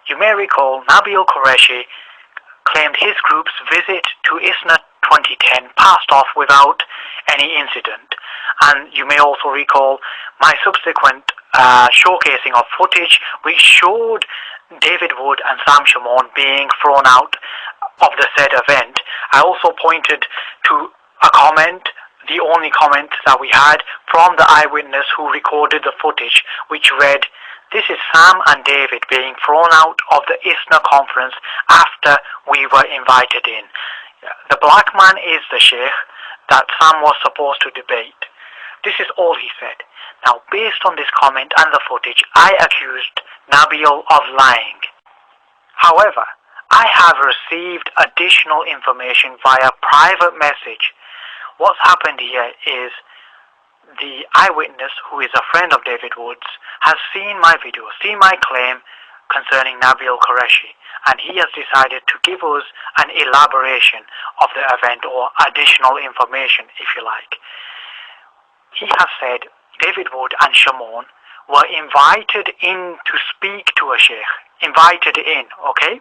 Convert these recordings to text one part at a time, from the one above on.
You may recall Nabeel Qureshi claimed his group's visit to ISNA 2010 passed off without any incident. And you may also recall my subsequent showcasing of footage which showed David Wood and Sam Shamoun being thrown out of the said event. I also pointed to a comment, the only comment that we had from the eyewitness who recorded the footage, which read, "This is Sam and David being thrown out of the ISNA conference after we were invited in. The black man is the sheikh that Sam was supposed to debate." This is all he said. Now, based on this comment and the footage, I accused Nabeel of lying. However, I have received additional information via private message. What's happened here is the eyewitness, who is a friend of David Wood's, has seen my video, seen my claim concerning Nabeel Qureshi, and he has decided to give us an elaboration of the event, or additional information, if you like. He has said David Wood and Shamoun were invited in to speak to a sheikh. Invited in, okay?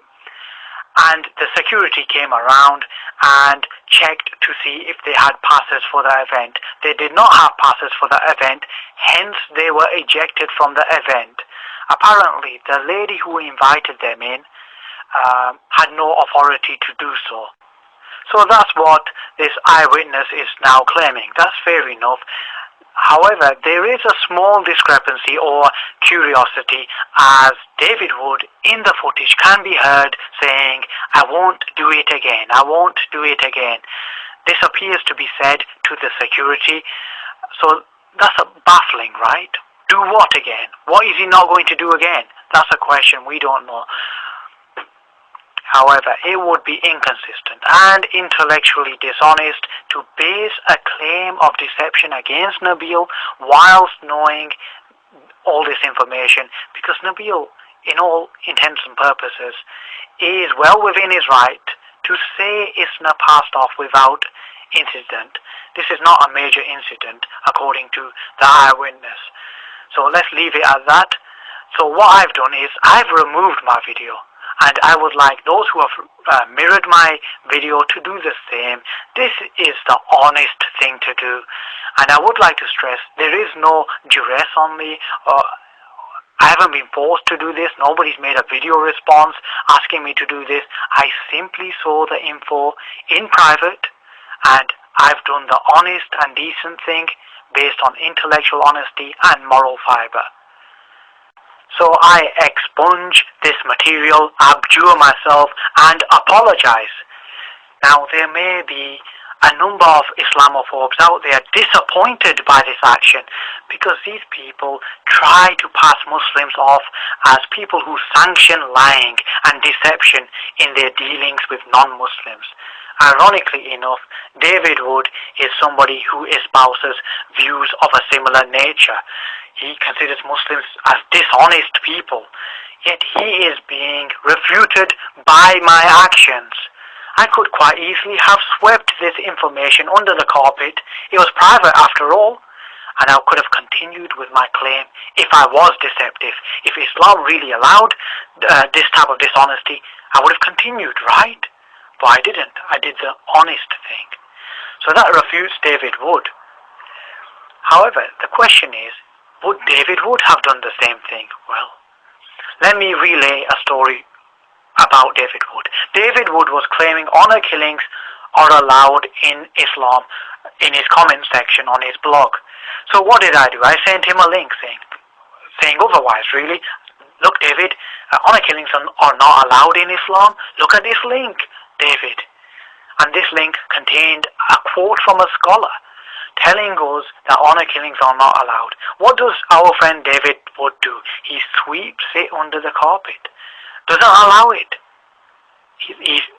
And the security came around and checked to see if they had passes for the event. They did not have passes for the event, hence they were ejected from the event. Apparently, the lady who invited them in had no authority to do so. So that's what this eyewitness is now claiming. That's fair enough. However, there is a small discrepancy or curiosity, as David Wood in the footage can be heard saying, "I won't do it again, I won't do it again." This appears to be said to the security, so that's baffling, right? Do what again? What is he not going to do again? That's a question we don't know. However, it would be inconsistent and intellectually dishonest to base a claim of deception against Nabeel whilst knowing all this information, because Nabeel, in all intents and purposes, is well within his right to say ISNA passed off without incident. This is not a major incident, according to the eyewitness. So let's leave it at that. So what I've done is I've removed my video, and I would like those who have mirrored my video to do the same. This is the honest thing to do, and I would like to stress there is no duress on me. I haven't been forced to do this. Nobody's made a video response asking me to do this. I simply saw the info in private, and I've done the honest and decent thing based on intellectual honesty and moral fiber. So I expunge this material, abjure myself, and apologize. Now, there may be a number of Islamophobes out there disappointed by this action, because these people try to pass Muslims off as people who sanction lying and deception in their dealings with non-Muslims. Ironically enough, David Wood is somebody who espouses views of a similar nature. He considers Muslims as dishonest people, yet he is being refuted by my actions. I could quite easily have swept this information under the carpet. It was private after all, and I could have continued with my claim if I was deceptive. If Islam really allowed this type of dishonesty, I would have continued, right? But I didn't. I did the honest thing. So that refutes David Wood. However, the question is, would David Wood have done the same thing? Well, let me relay a story about David Wood. David Wood was claiming honor killings are allowed in Islam in his comment section on his blog. So what did I do? I sent him a link saying otherwise, really. Look, David, honor killings are not allowed in Islam. Look at this link, David. And this link contained a quote from a scholar telling us that honor killings are not allowed. What does our friend David Wood do? He sweeps it under the carpet. Doesn't allow it. He's